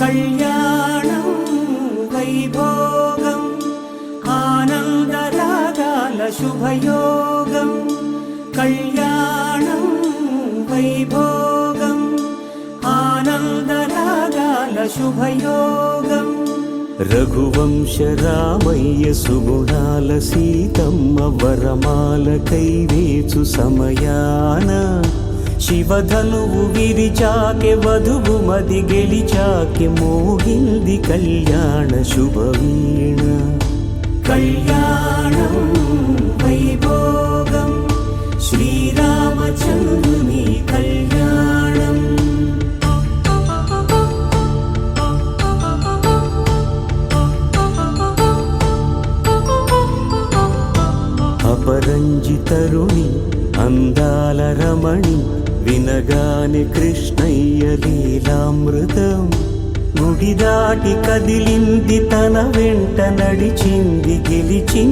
కళ్యాణం వైభోగం ఆనందరాగాల శుభయోగం కళ్యాణం వైభోగం ఆనందరాగాల శుభయోగం రఘువంశ రామయ్య సుగుణాల సీతమ్మ వరమాల కైవేచు సమయాన శివధనువు విరిచాకె వధువు మది గెలిచాకె మోగింది కళ్యాణ శుభవీణ కళ్యాణం వైభోగం శ్రీరామచంద్రుని కళ్యాణం అపరంజి తరుణి అందాల రమణి వినగాని కృష్ణయ్య లీలామృతం గుడి దాటి కదిలింది తన వెంట నడిచింది గెలిచింది